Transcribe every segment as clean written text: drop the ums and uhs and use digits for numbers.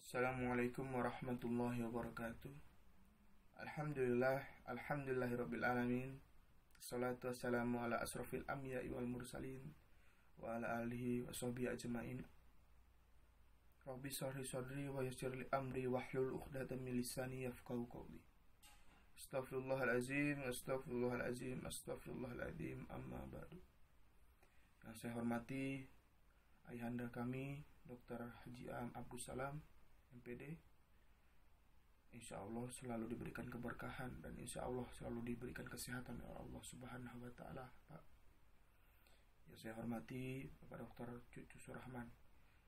Assalamualaikum warahmatullahi wabarakatuh. Alhamdulillahirabbil alamin. Wassalatu wassalamu ala asrofil anbiya'i wal mursalin wa ala alihi washabihi ajmain. Rabbi shrah sadri wa yassir li amri wahlul 'uqdatam min lisani yafqahu qawli. Astaghfirullahalazim, amma ba'du. Yang saya hormati ayahanda kami Dr. Haji Am Abdus Salam MPD, insya Allah selalu diberikan keberkahan dan insya Allah selalu diberikan kesehatan oleh Allah Subhanahu wa Ta'ala. Pak, yang saya hormati Bapak Dr. Cucu Surahman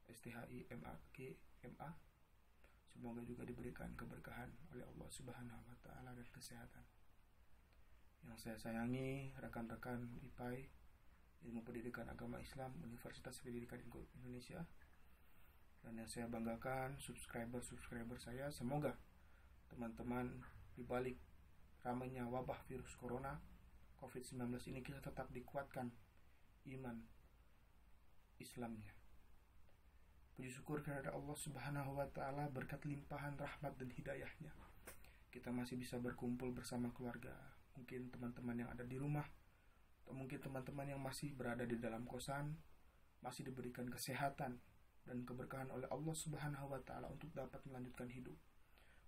STHI MAG MA, semoga juga diberikan keberkahan oleh Allah Subhanahu wa Ta'ala dan kesehatan. Yang saya sayangi rekan-rekan IPAI, Ilmu Pendidikan Agama Islam Universitas Pendidikan Indonesia, dan yang saya banggakan subscriber saya. Semoga teman-teman di balik ramainya wabah virus corona COVID-19 ini kita tetap dikuatkan iman Islamnya. Puji syukur kepada Allah Subhanahu wa Ta'ala, berkat limpahan rahmat dan hidayahnya kita masih bisa berkumpul bersama keluarga. Mungkin teman-teman yang ada di rumah, atau mungkin teman-teman yang masih berada di dalam kosan, masih diberikan kesehatan dan keberkahan oleh Allah Subhanahu wa Ta'ala untuk dapat melanjutkan hidup,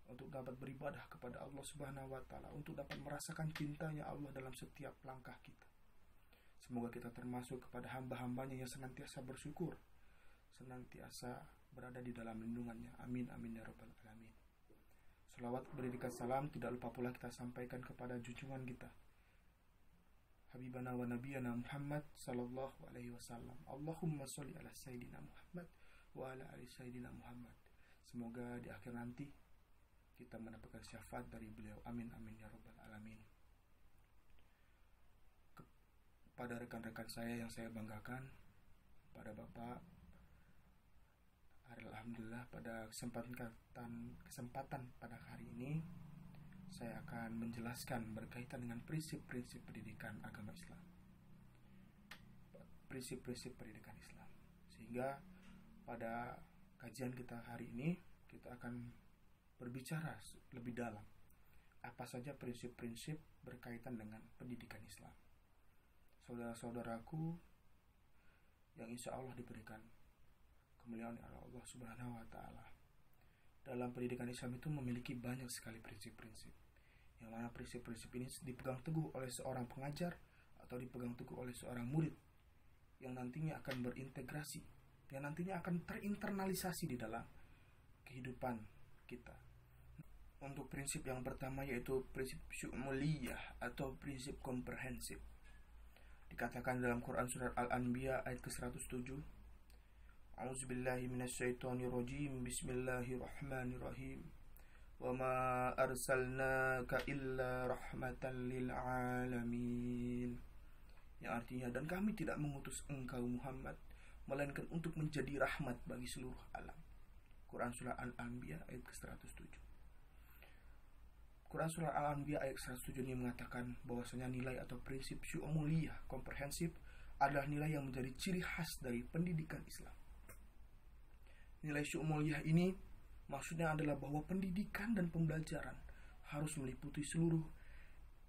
untuk dapat beribadah kepada Allah Subhanahu wa Ta'ala, untuk dapat merasakan cintanya Allah dalam setiap langkah kita. Semoga kita termasuk kepada hamba-hambanya yang senantiasa bersyukur, senantiasa berada di dalam lindungannya. Amin amin ya rabbal alamin. Selawat berikan salam tidak lupa pula kita sampaikan kepada junjungan kita Habibana wa Nabiyana Muhammad sallallahu alaihi wasallam. Allahumma sholli ala Sayyidina Muhammad wa ala ali Sayyidina Muhammad. Semoga di akhir nanti kita mendapatkan syafaat dari beliau. Amin amin ya rabbal alamin. Kepada rekan-rekan saya yang saya banggakan, pada Bapak, alhamdulillah pada kesempatan pada hari ini saya akan menjelaskan berkaitan dengan prinsip-prinsip pendidikan agama Islam. Prinsip-prinsip pendidikan Islam. Sehingga pada kajian kita hari ini kita akan berbicara lebih dalam apa saja prinsip-prinsip berkaitan dengan pendidikan Islam. Saudara-saudaraku yang insya Allah diberikan kemuliaan oleh Allah Subhanahu wa Ta'ala, dalam pendidikan Islam itu memiliki banyak sekali prinsip-prinsip, yang mana prinsip-prinsip ini dipegang teguh oleh seorang pengajar atau dipegang teguh oleh seorang murid yang nantinya akan berintegrasi, yang nantinya akan terinternalisasi di dalam kehidupan kita. Untuk prinsip yang pertama yaitu prinsip syumuliyah atau prinsip komprehensif. Dikatakan dalam Quran surat Al-Anbiya ayat ke-107, A'udzubillahi minasyaitonirrajim. Bismillahirrahmanirrahim. Wa ma arsalnaka illa rahmatan lil alamin. Yang artinya, dan kami tidak mengutus engkau Muhammad melainkan untuk menjadi rahmat bagi seluruh alam. Quran surah Al-Anbiya ayat ke-107. Quran surah Al-Anbiya ayat ke-107 ini mengatakan bahwasanya nilai atau prinsip syumuliyah komprehensif adalah nilai yang menjadi ciri khas dari pendidikan Islam. Nilai syumuliyah ini maksudnya adalah bahwa pendidikan dan pembelajaran harus meliputi seluruh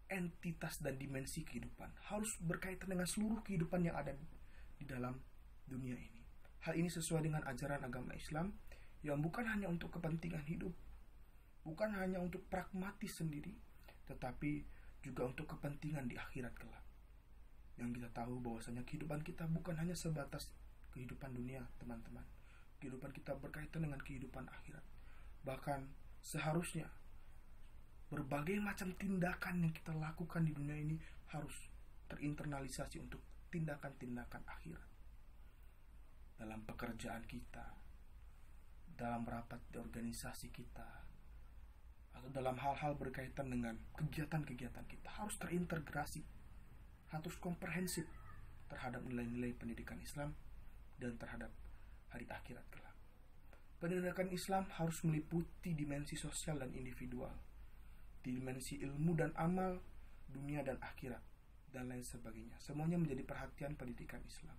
entitas dan dimensi kehidupan, harus berkaitan dengan seluruh kehidupan yang ada di dalam dunia ini. Hal ini sesuai dengan ajaran agama Islam yang bukan hanya untuk kepentingan hidup, bukan hanya untuk pragmatis sendiri, tetapi juga untuk kepentingan di akhirat kelak. Yang kita tahu bahwasanya kehidupan kita bukan hanya sebatas kehidupan dunia, teman-teman. Kehidupan kita berkaitan dengan kehidupan akhirat. Bahkan seharusnya berbagai macam tindakan yang kita lakukan di dunia ini harus terinternalisasi untuk tindakan-tindakan akhirat. Dalam pekerjaan kita, dalam rapat di organisasi kita, atau dalam hal-hal berkaitan dengan kegiatan-kegiatan kita harus terintegrasi, harus komprehensif terhadap nilai-nilai pendidikan Islam dan terhadap hari akhirat kelak. Pendidikan Islam harus meliputi dimensi sosial dan individual, dimensi ilmu dan amal, dunia dan akhirat, dan lain sebagainya. Semuanya menjadi perhatian pendidikan Islam.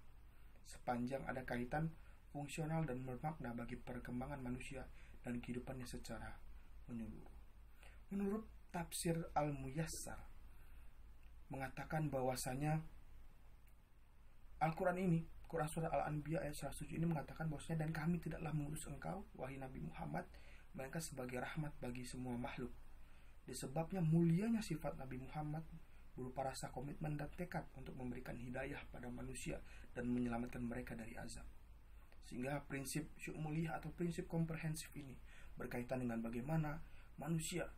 Sepanjang ada kaitan fungsional dan bermakna bagi perkembangan manusia dan kehidupannya secara menyeluruh. Menurut tafsir Al-Muyassar mengatakan bahwasanya Al-Quran ini, Quran surah Al-Anbiya ayat 107 ini mengatakan bahwasanya, dan kami tidaklah mengutus engkau wahai Nabi Muhammad melainkan sebagai rahmat bagi semua makhluk. Disebabnya mulianya sifat Nabi Muhammad berupa rasa komitmen dan tekad untuk memberikan hidayah pada manusia dan menyelamatkan mereka dari azab. Sehingga prinsip syu'umuliyah atau prinsip komprehensif ini berkaitan dengan bagaimana manusia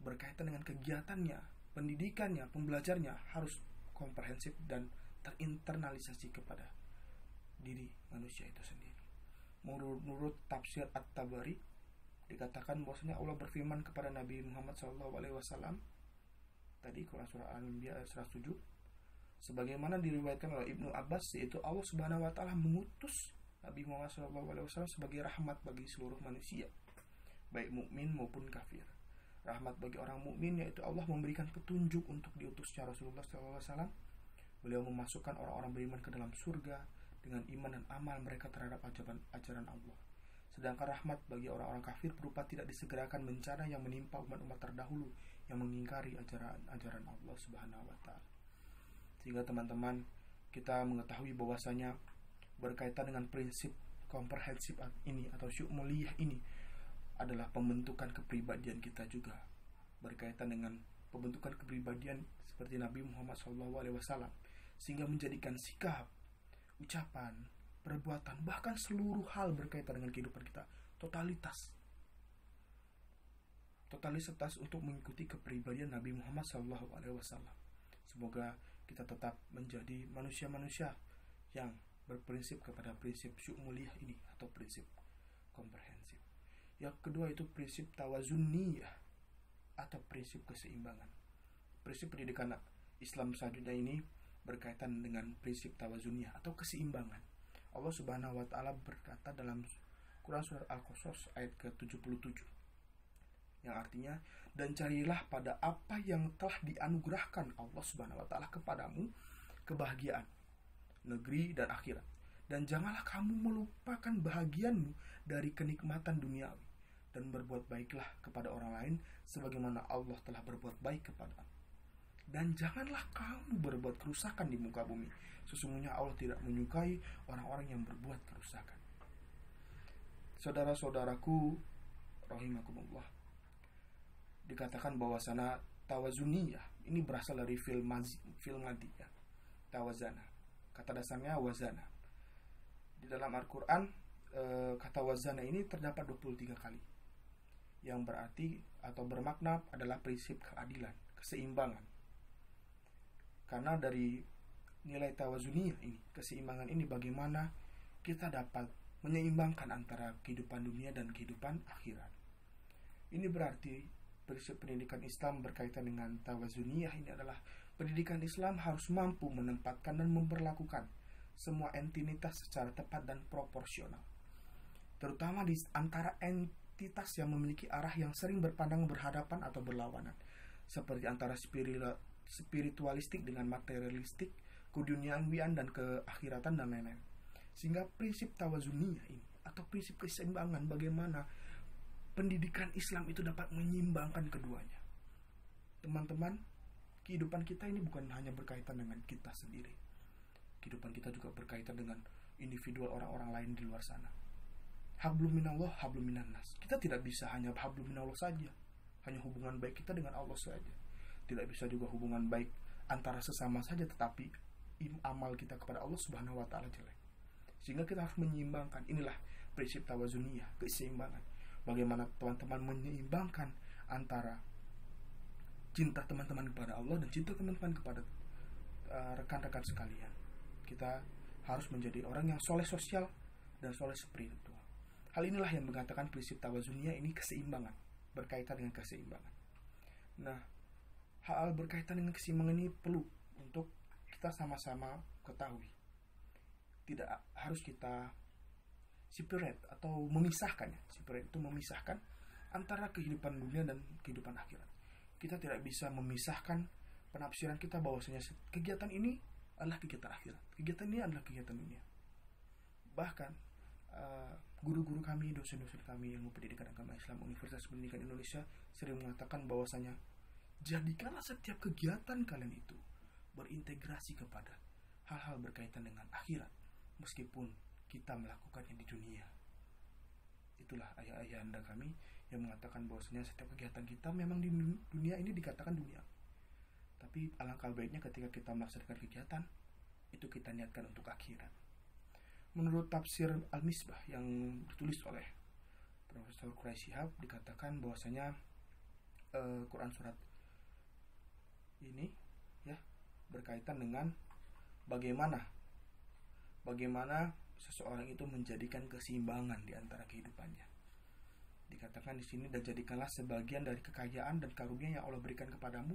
berkaitan dengan kegiatannya, pendidikannya, pembelajarnya harus komprehensif dan terinternalisasi kepada diri manusia itu sendiri. Menurut tafsir At-Tabari dikatakan bahwasanya Allah berfirman kepada Nabi Muhammad SAW tadi Quran surah Al-Anbiya ayat 107, sebagaimana diriwayatkan oleh Ibnu Abbas, yaitu Allah Subhanahu wa taala mengutus Nabi Muhammad SAW sebagai rahmat bagi seluruh manusia, baik mukmin maupun kafir. Rahmat bagi orang mukmin yaitu Allah memberikan petunjuk untuk diutusnya Rasulullah SAW. Beliau memasukkan orang-orang beriman ke dalam surga dengan iman dan amal mereka terhadap ajaran Allah. Sedangkan rahmat bagi orang-orang kafir berupa tidak disegerakan bencana yang menimpa umat-umat terdahulu yang mengingkari ajaran Allah Subhanahu wa taala. Sehingga teman-teman, kita mengetahui bahwasanya berkaitan dengan prinsip komprehensif ini atau syu'umuliyah ini adalah pembentukan kepribadian kita juga. Berkaitan dengan pembentukan kepribadian seperti Nabi Muhammad SAW, sehingga menjadikan sikap, ucapan, perbuatan, bahkan seluruh hal berkaitan dengan kehidupan kita totalitas untuk mengikuti kepribadian Nabi Muhammad SAW. Semoga kita tetap menjadi manusia-manusia yang berprinsip kepada prinsip syu'umuliyah ini atau prinsip komprehensif. Yang kedua itu prinsip tawazuniyah atau prinsip keseimbangan. Prinsip pendidikan Islam selanjutnya ini berkaitan dengan prinsip tawazuniyah atau keseimbangan. Allah Subhanahu wa taala berkata dalam Quran surah Al-Qasas ayat ke-77 yang artinya, dan carilah pada apa yang telah dianugerahkan Allah Subhanahu wa taala kepadamu kebahagiaan negeri dan akhirat, dan janganlah kamu melupakan bahagianmu dari kenikmatan duniawi, dan berbuat baiklah kepada orang lain sebagaimana Allah telah berbuat baik kepadamu. Dan janganlah kamu berbuat kerusakan di muka bumi. Sesungguhnya Allah tidak menyukai orang-orang yang berbuat kerusakan. Saudara-saudaraku rahimakumullah, dikatakan bahwasana tawazuniyah ini berasal dari fil madi ya. Tawazana. Kata dasarnya wazana. Di dalam Al-Quran kata wazana ini terdapat 23 kali, yang berarti atau bermakna adalah prinsip keadilan, keseimbangan. Karena dari nilai tawazuniyah ini, keseimbangan ini, bagaimana kita dapat menyeimbangkan antara kehidupan dunia dan kehidupan akhirat. Ini berarti prinsip pendidikan Islam berkaitan dengan tawazuniyah ini adalah pendidikan Islam harus mampu menempatkan dan memperlakukan semua entitas secara tepat dan proporsional, terutama di antara entitas yang memiliki arah yang sering berpandang berhadapan atau berlawanan, seperti antara spiritualistik dengan materialistik, keduniawian dan keakhiratan dan lain-lain. Sehingga prinsip tawazuniyah ini atau prinsip keseimbangan, bagaimana pendidikan Islam itu dapat menyeimbangkan keduanya. Teman-teman, kehidupan kita ini bukan hanya berkaitan dengan kita sendiri. Kehidupan kita juga berkaitan dengan individual orang-orang lain di luar sana. Hablum minallah, hablum minannas. Kita tidak bisa hanya hablum minallah saja, hanya hubungan baik kita dengan Allah saja. Tidak bisa juga hubungan baik antara sesama saja, tetapi amal kita kepada Allah Subhanahu wa taala jelek. Sehingga kita harus menyeimbangkan. Inilah prinsip tawazuniyah, keseimbangan. Bagaimana teman-teman menyeimbangkan antara cinta teman-teman kepada Allah dan cinta teman-teman kepada rekan-rekan sekalian. Kita harus menjadi orang yang soleh sosial dan soleh spiritual. Hal inilah yang mengatakan prinsip tawazuniyah ini keseimbangan, berkaitan dengan keseimbangan. Nah, hal berkaitan dengan keseimbangan ini perlu untuk kita sama-sama ketahui. Tidak harus kita separate atau memisahkan. Separate itu memisahkan antara kehidupan dunia dan kehidupan akhirat. Kita tidak bisa memisahkan penafsiran kita bahwasanya kegiatan ini adalah kegiatan akhirat, kegiatan ini adalah kegiatan dunia. Bahkan Guru-guru kami, dosen-dosen kami ilmu pendidikan agama Islam Universitas Pendidikan Indonesia sering mengatakan bahwasanya jadikanlah setiap kegiatan kalian itu berintegrasi kepada hal-hal berkaitan dengan akhirat, meskipun kita melakukannya di dunia. Itulah ayah-ayahanda kami yang mengatakan bahwasanya setiap kegiatan kita memang di dunia ini dikatakan dunia, tapi alangkah baiknya ketika kita melaksanakan kegiatan itu kita niatkan untuk akhirat. Menurut tafsir Al-Misbah yang ditulis oleh Profesor Quraisy Shihab, dikatakan bahwasanya Quran surat ini ya berkaitan dengan bagaimana seseorang itu menjadikan keseimbangan di antara kehidupannya. Dikatakan di sini, dan jadikanlah sebagian dari kekayaan dan karunia yang Allah berikan kepadamu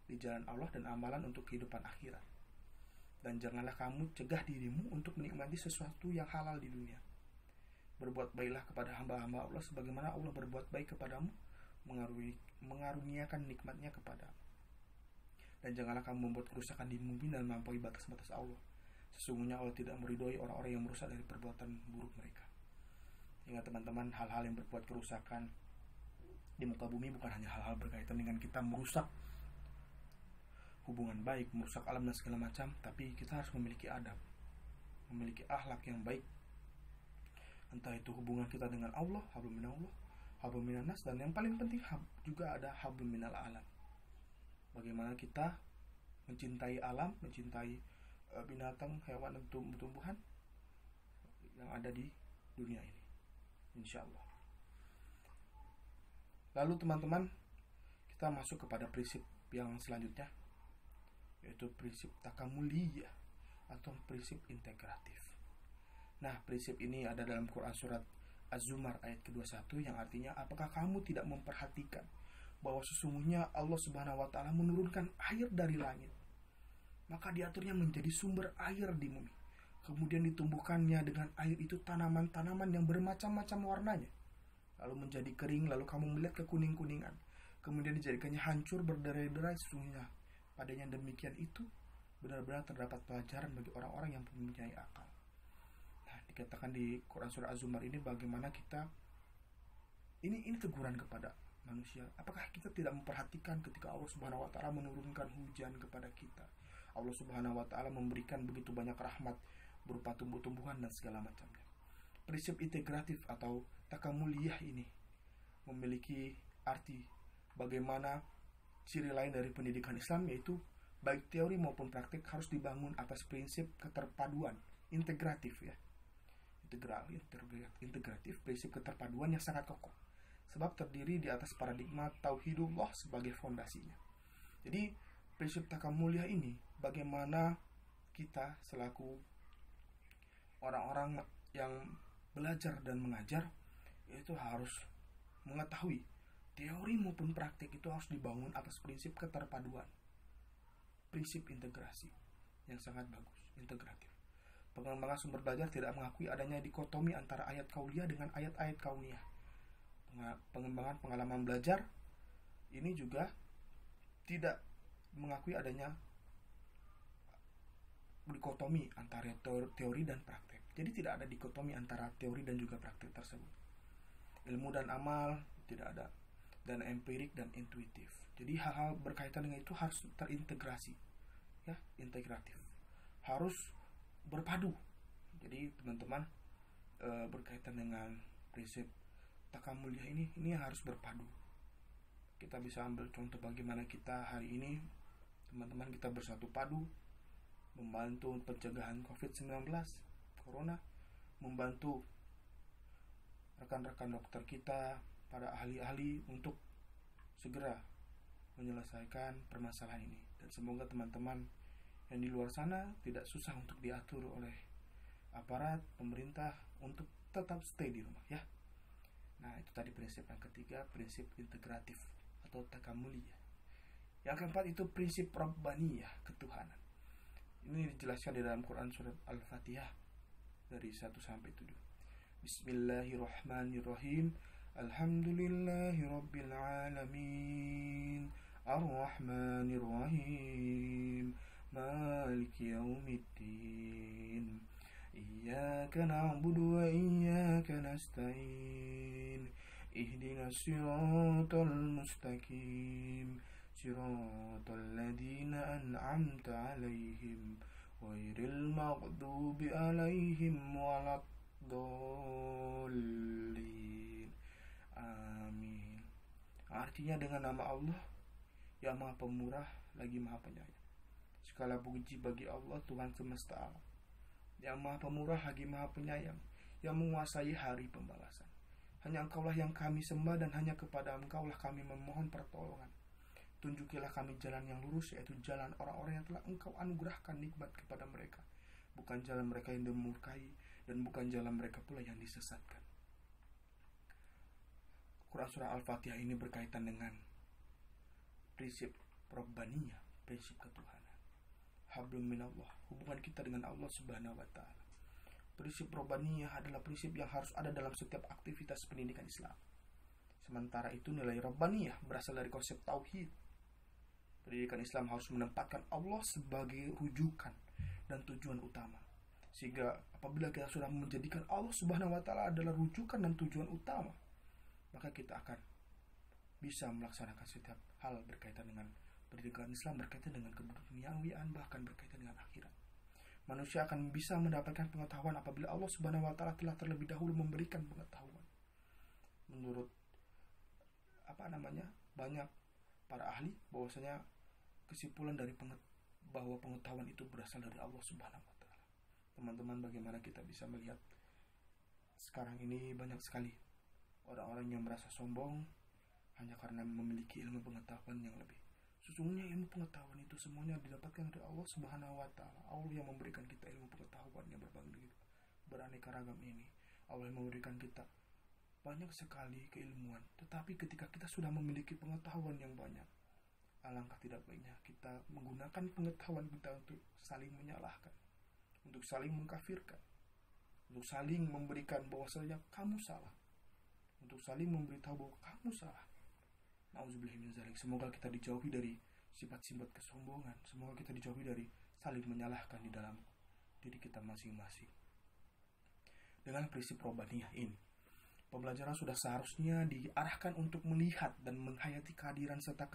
di jalan Allah dan amalan untuk kehidupan akhirat. Dan janganlah kamu cegah dirimu untuk menikmati sesuatu yang halal di dunia. Berbuat baiklah kepada hamba-hamba Allah sebagaimana Allah berbuat baik kepadamu, mengaruniakan nikmatnya kepadamu. Dan janganlah kamu membuat kerusakan di bumi dan melampaui batas-batas Allah. Sesungguhnya Allah tidak meridhoi orang-orang yang merusak dari perbuatan buruk mereka. Ingat teman-teman, hal-hal yang berbuat kerusakan di muka bumi bukan hanya hal-hal berkaitan dengan kita merusak hubungan baik, merusak alam dan segala macam, tapi kita harus memiliki adab, memiliki akhlak yang baik. Entah itu hubungan kita dengan Allah, hablum minallah, hablum minannas, dan yang paling penting juga ada hablum minal alam. Bagaimana kita mencintai alam, mencintai binatang, hewan, dan tumbuh-tumbuhan yang ada di dunia ini, insya Allah. Lalu teman-teman, kita masuk kepada prinsip yang selanjutnya, yaitu prinsip takamuliyah atau prinsip integratif. Nah, prinsip ini ada dalam Quran surat Az-Zumar ayat ke-21 yang artinya, apakah kamu tidak memperhatikan bahwa sesungguhnya Allah Subhanahu wa taala menurunkan air dari langit, maka diaturnya menjadi sumber air di bumi. Kemudian ditumbuhkannya dengan air itu tanaman-tanaman yang bermacam-macam warnanya, lalu menjadi kering, lalu kamu melihat kekuning-kuningan. Kemudian dijadikannya hancur berderai-derai. Sesungguhnya padanya demikian itu benar-benar terdapat pelajaran bagi orang-orang yang mempunyai akal. Nah, dikatakan di Quran surah Az-Zumar ini bagaimana kita ini teguran kepada manusia. Apakah kita tidak memperhatikan ketika Allah Subhanahu wa taala menurunkan hujan kepada kita? Allah Subhanahu wa taala memberikan begitu banyak rahmat berupa tumbuh-tumbuhan dan segala macamnya. Prinsip integratif atau takamuliyah ini memiliki arti bagaimana ciri lain dari pendidikan Islam, yaitu baik teori maupun praktik harus dibangun atas prinsip keterpaduan integratif ya. Integratif, prinsip keterpaduan yang sangat kokoh, sebab terdiri di atas paradigma tauhidullah sebagai fondasinya. Jadi prinsip takamuliyah ini bagaimana kita selaku orang-orang yang belajar dan mengajar itu harus mengetahui teori maupun praktik itu harus dibangun atas prinsip keterpaduan, prinsip integrasi yang sangat bagus, integratif. Pengembangan sumber belajar tidak mengakui adanya dikotomi antara ayat kauliyah dengan ayat-ayat kauniyah. Pengembangan pengalaman belajar ini juga tidak mengakui adanya dikotomi antara teori dan praktek. Jadi tidak ada dikotomi antara teori dan juga praktek tersebut. Ilmu dan amal tidak ada, dan empirik dan intuitif. Jadi hal-hal berkaitan dengan itu harus terintegrasi, ya, integratif. Harus berpadu. Jadi teman-teman, berkaitan dengan prinsip takamuliyah ini harus berpadu. Kita bisa ambil contoh bagaimana kita hari ini, teman-teman, kita bersatu padu membantu pencegahan COVID-19, Corona, membantu rekan-rekan dokter kita, para ahli-ahli untuk segera menyelesaikan permasalahan ini. Dan semoga teman-teman yang di luar sana tidak susah untuk diatur oleh aparat pemerintah untuk tetap stay di rumah ya. Nah, itu tadi prinsip yang ketiga, prinsip integratif atau takamuliyah. Yang keempat itu prinsip rabbaniyah, ketuhanan. Ini dijelaskan di dalam Quran surat Al-Fatihah dari 1 sampai 7. Bismillahirrahmanirrahim. Alhamdulillahi rabbil alamin. Ar-Rahmanir Rahim. Maliki yaumiddin. Iyyaka na'budu wa iyyaka nasta'in. Ihdinas siratal mustaqim. Siratal ladzina an'amta 'alaihim ghairil maghdubi 'alaihim waladdallin. Amin. Artinya dengan nama Allah yang Maha Pemurah lagi Maha Penyayang. Segala puji bagi Allah Tuhan semesta alam, yang Maha Pemurah lagi Maha Penyayang, yang menguasai hari pembalasan. Hanya Engkaulah yang kami sembah dan hanya kepada Engkaulah kami memohon pertolongan. Tunjukilah kami jalan yang lurus, yaitu jalan orang-orang yang telah Engkau anugerahkan nikmat kepada mereka, bukan jalan mereka yang dimurkai dan bukan jalan mereka pula yang disesatkan. Quran Surah Al-Fatihah ini berkaitan dengan prinsip Rabbaniyah, prinsip ketuhanan. Hablum minallah, hubungan kita dengan Allah Subhanahu wa Ta'ala. Prinsip Rabbaniyah adalah prinsip yang harus ada dalam setiap aktivitas pendidikan Islam. Sementara itu nilai Rabbaniyah berasal dari konsep tauhid. Pendidikan Islam harus menempatkan Allah sebagai rujukan dan tujuan utama. Sehingga apabila kita sudah menjadikan Allah Subhanahu wa Ta'ala adalah rujukan dan tujuan utama, maka kita akan bisa melaksanakan setiap hal berkaitan dengan pendidikan Islam, berkaitan dengan keduniawian, bahkan berkaitan dengan akhirat. Manusia akan bisa mendapatkan pengetahuan apabila Allah Subhanahu wa Ta'ala telah terlebih dahulu memberikan pengetahuan. Menurut banyak para ahli bahwasanya kesimpulan dari bahwa pengetahuan itu berasal dari Allah Subhanahu wa Ta'ala. Teman-teman, bagaimana kita bisa melihat sekarang ini banyak sekali orang-orang yang merasa sombong hanya karena memiliki ilmu pengetahuan yang lebih. Sesungguhnya ilmu pengetahuan itu semuanya didapatkan dari Allah Subhanahu wa Ta'ala. Allah yang memberikan kita ilmu pengetahuan yang beraneka ragam ini. Allah yang memberikan kita banyak sekali keilmuan. Tetapi ketika kita sudah memiliki pengetahuan yang banyak, alangkah tidak baiknya kita menggunakan pengetahuan kita untuk saling menyalahkan, untuk saling mengkafirkan, untuk saling memberikan bahwasanya kamu salah, untuk saling memberitahu bahwa kamu salah. Nauzubillah min dzalik. Semoga kita dijauhi dari sifat-sifat kesombongan. Semoga kita dijauhi dari saling menyalahkan di dalam diri kita masing-masing. Dengan prinsip Rabbaniyah ini, pembelajaran sudah seharusnya diarahkan untuk melihat dan menghayati kehadiran serta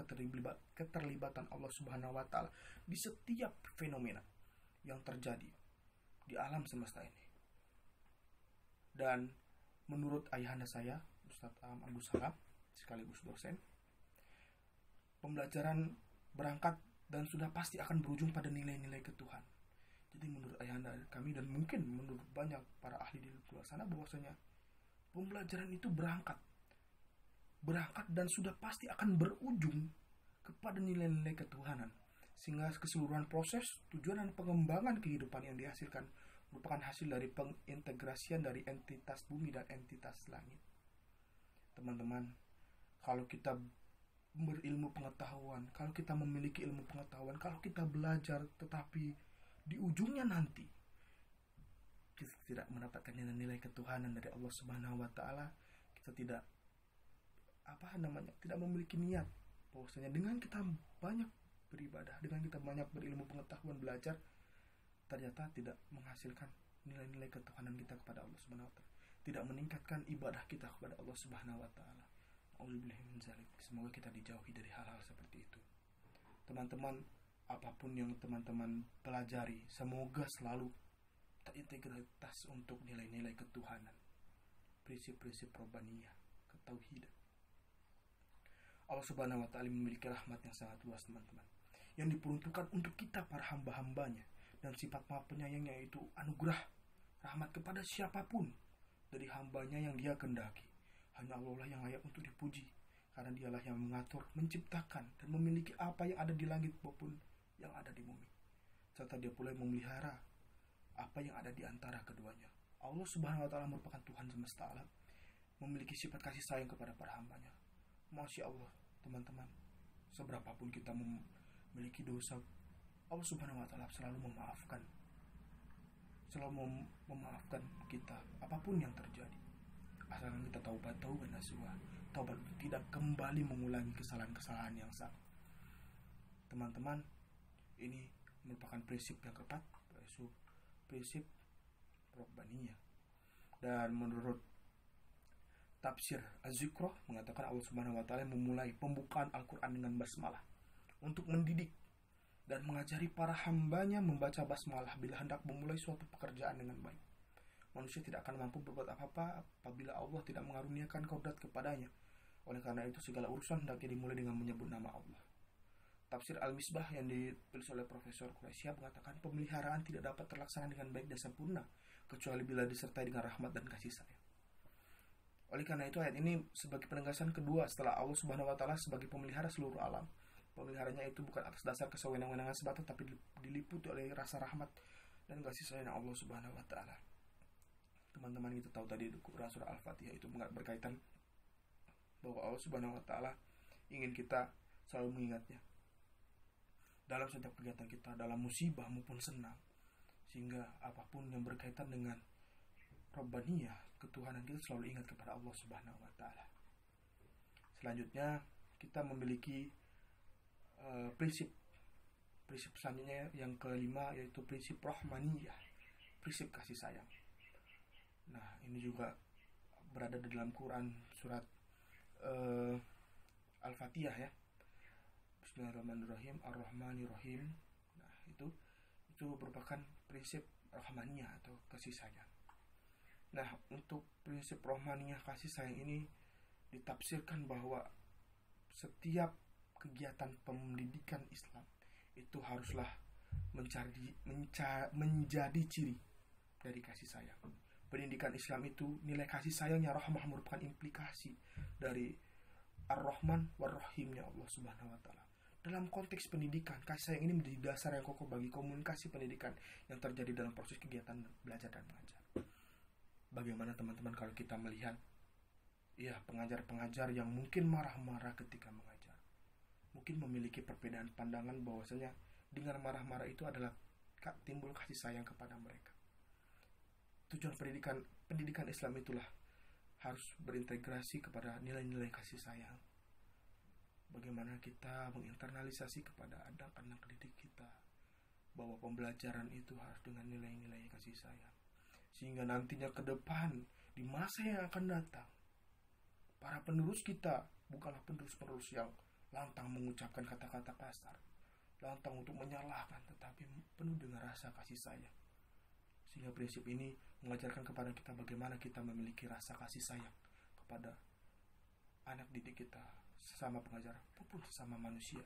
keterlibatan Allah Subhanahu wa Ta'ala di setiap fenomena yang terjadi di alam semesta ini. Dan menurut ayahanda saya, Ustadz Abdus Salam, sekaligus dosen, pembelajaran berangkat dan sudah pasti akan berujung pada nilai-nilai ketuhanan. Jadi menurut ayahanda kami dan mungkin menurut banyak para ahli di luar sana bahwasanya pembelajaran itu berangkat dan sudah pasti akan berujung kepada nilai-nilai ketuhanan, sehingga keseluruhan proses, tujuan dan pengembangan kehidupan yang dihasilkan merupakan hasil dari pengintegrasian dari entitas bumi dan entitas langit. Teman-teman, kalau kita berilmu pengetahuan, kalau kita memiliki ilmu pengetahuan, kalau kita belajar, tetapi di ujungnya nanti kita tidak mendapatkan nilai-nilai ketuhanan dari Allah Subhanahu wa Ta'ala, kita tidak memiliki niat bahwasanya dengan kita banyak beribadah, dengan kita banyak berilmu pengetahuan, belajar, ternyata tidak menghasilkan nilai-nilai ketuhanan kita kepada Allah Subhanahu wa Ta'ala, tidak meningkatkan ibadah kita kepada Allah Subhanahu wa Ta'ala. Auzubillah min dzalik. Semoga kita dijauhi dari hal-hal seperti itu. Teman-teman, apapun yang teman-teman pelajari, semoga selalu terintegritas untuk nilai-nilai ketuhanan, prinsip-prinsip Rabbaniyah, ketauhidan. Allah Subhanahu wa Ta'ala memiliki rahmat yang sangat luas, teman-teman, yang diperuntukkan untuk kita para hamba-hambanya, dan sifat Maha Penyayang yaitu anugerah rahmat kepada siapapun dari hambanya yang Dia kehendaki. Hanya Allah yang layak untuk dipuji, karena Dialah yang mengatur, menciptakan, dan memiliki apa yang ada di langit maupun yang ada di bumi, serta Dia pula yang memelihara apa yang ada di antara keduanya. Allah Subhanahu wa Ta'ala merupakan Tuhan semesta alam, memiliki sifat kasih sayang kepada para hambanya. Masya Allah, teman-teman, seberapapun kita memiliki dosa, Allah Subhanahu wa Ta'ala selalu memaafkan kita apapun yang terjadi, asalkan kita taubat nasuha, taubat tidak kembali mengulangi kesalahan-kesalahan yang sama. Teman-teman, ini merupakan prinsip yang keempat, prinsip Rabbaniyah. Dan menurut tafsir Az-Zikroh mengatakan Allah Subhanahu wa taala memulai pembukaan Al-Qur'an dengan basmalah untuk mendidik dan mengajari para hambanya membaca basmalah bila hendak memulai suatu pekerjaan dengan baik. Manusia tidak akan mampu berbuat apa-apa apabila Allah tidak mengaruniakan kodrat kepadanya. Oleh karena itu segala urusan hendaknya dimulai dengan menyebut nama Allah. Tafsir Al-Misbah yang ditulis oleh Profesor Quraisyah mengatakan pemeliharaan tidak dapat terlaksana dengan baik dan sempurna kecuali bila disertai dengan rahmat dan kasih sayang. Oleh karena itu ayat ini sebagai penegasan kedua setelah Allah Subhanahu wa taala sebagai pemelihara seluruh alam. Pemeliharanya itu bukan atas dasar kesewenang-wenangan semata, tapi diliputi oleh rasa rahmat dan kasih sayang Allah Subhanahu wa taala. Teman-teman kita tahu tadi surah Al-Fatihah itu berkaitan bahwa Allah Subhanahu wa taala ingin kita selalu mengingatnya dalam setiap kegiatan kita, dalam musibah maupun senang, sehingga apapun yang berkaitan dengan Rabbaniyah, ketuhanan kita, selalu ingat kepada Allah Subhanahu wa taala. Selanjutnya kita memiliki prinsip selanjutnya yang kelima, yaitu prinsip Rahmaniyah, prinsip kasih sayang. Nah, ini juga berada di dalam Quran surat Al-Fatihah ya. Bismillahirrahmanirrahim, Ar-Rahmanirrahim. Nah, itu merupakan prinsip Rahmaniyah atau kasih sayang. Nah, untuk prinsip Rahmaniyah kasih sayang ini ditafsirkan bahwa setiap kegiatan pendidikan Islam itu haruslah menjadi ciri dari kasih sayang. Pendidikan Islam itu nilai kasih sayangnya rahmah merupakan implikasi dari Ar-Rahman war-Rahimnya Allah Subhanahu wa taala. Dalam konteks pendidikan, kasih sayang ini menjadi dasar yang kokoh bagi komunikasi pendidikan yang terjadi dalam proses kegiatan belajar dan mengajar. Bagaimana teman-teman kalau kita melihat pengajar-pengajar yang mungkin marah-marah ketika mengajar, mungkin memiliki perbedaan pandangan bahwasanya dengan marah-marah itu adalah timbul kasih sayang kepada mereka. Tujuan pendidikan Islam itulah harus berintegrasi kepada nilai-nilai kasih sayang. Bagaimana kita menginternalisasi kepada anak-anak didik kita bahwa pembelajaran itu harus dengan nilai-nilai kasih sayang, sehingga nantinya ke depan di masa yang akan datang para penerus kita bukanlah penerus-penerus yang lantang mengucapkan kata-kata kasar, lantang untuk menyalahkan, tetapi penuh dengan rasa kasih sayang. Sehingga prinsip ini mengajarkan kepada kita bagaimana kita memiliki rasa kasih sayang kepada anak didik kita, sesama pengajar maupun sesama manusia.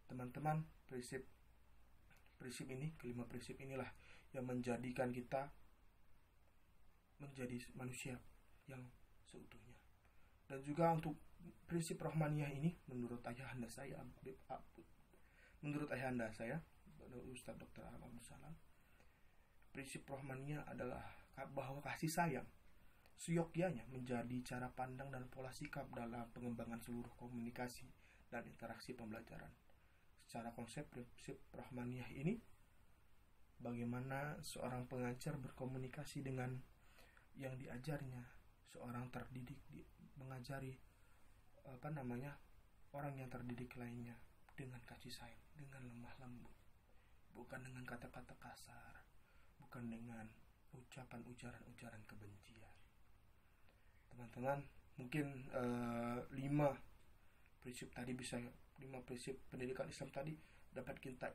Teman-teman, kelima prinsip inilah yang menjadikan kita menjadi manusia yang seutuhnya. Dan juga untuk prinsip Rahmaniyah ini menurut ayahanda saya Ustaz Dr. Abdul Salam, prinsip Rahmaniyah adalah bahwa kasih sayang seyogyanya menjadi cara pandang dan pola sikap dalam pengembangan seluruh komunikasi dan interaksi pembelajaran. Secara konsep prinsip Rahmaniyah ini, bagaimana seorang pengajar berkomunikasi dengan yang diajarnya, seorang terdidik mengajari orang yang terdidik lainnya dengan kasih sayang, dengan lemah lembut, bukan dengan kata-kata kasar, bukan dengan ujaran kebencian. Teman-teman, mungkin 5 prinsip pendidikan Islam tadi dapat kita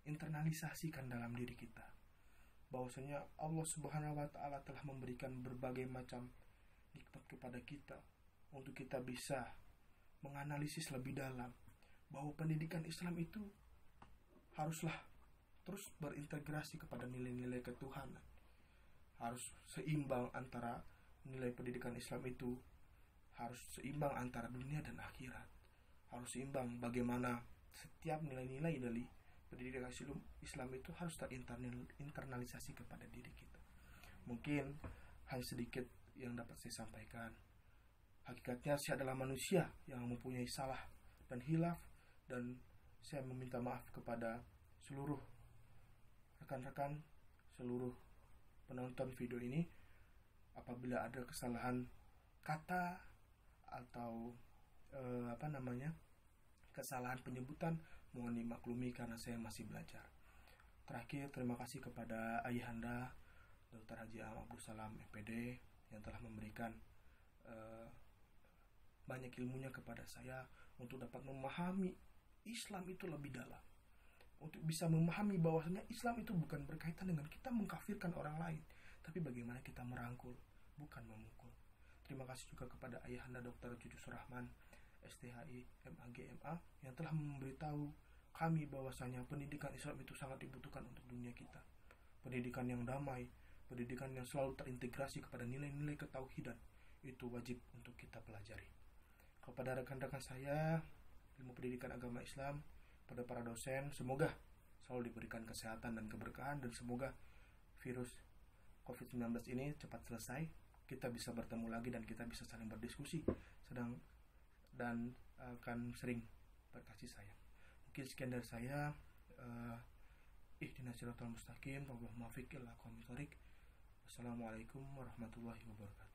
internalisasikan dalam diri kita, bahwasanya Allah Subhanahu wa taala telah memberikan berbagai macam nikmat kepada kita untuk kita bisa menganalisis lebih dalam bahwa pendidikan Islam itu haruslah terus berintegrasi kepada nilai-nilai ketuhanan. Harus seimbang antara nilai pendidikan Islam itu, harus seimbang antara dunia dan akhirat. Harus seimbang bagaimana setiap nilai-nilai dari pendidikan Islam itu harus terinternalisasi kepada diri kita. Mungkin hanya sedikit yang dapat saya sampaikan. Hakikatnya saya adalah manusia yang mempunyai salah dan hilaf, dan saya meminta maaf kepada seluruh rekan-rekan, seluruh penonton video ini apabila ada kesalahan kata atau kesalahan penyebutan, mohon dimaklumi karena saya masih belajar. Terakhir, terima kasih kepada ayahanda Dr. Haji Abdul Salam MPD yang telah memberikan banyak ilmunya kepada saya untuk dapat memahami Islam itu lebih dalam, untuk bisa memahami bahwasanya Islam itu bukan berkaitan dengan kita mengkafirkan orang lain, tapi bagaimana kita merangkul, bukan memukul. Terima kasih juga kepada Ayahanda Dr. Cucu Surahman STHI MAG MA yang telah memberitahu kami bahwasanya pendidikan Islam itu sangat dibutuhkan untuk dunia kita. Pendidikan yang damai, pendidikan yang selalu terintegrasi kepada nilai-nilai ketauhidan, itu wajib untuk kita pelajari. Kepada rekan-rekan saya ilmu pendidikan agama Islam, pada para dosen, semoga selalu diberikan kesehatan dan keberkahan, dan semoga virus COVID-19 ini cepat selesai, kita bisa bertemu lagi dan kita bisa saling berdiskusi dan akan sering berkasih sayang. Mungkin sekian dari saya. Ihdinas siratal mustaqim, wallahul muwaffiq ila aqwamit thoriq. Wassalamualaikum warahmatullahi wabarakatuh.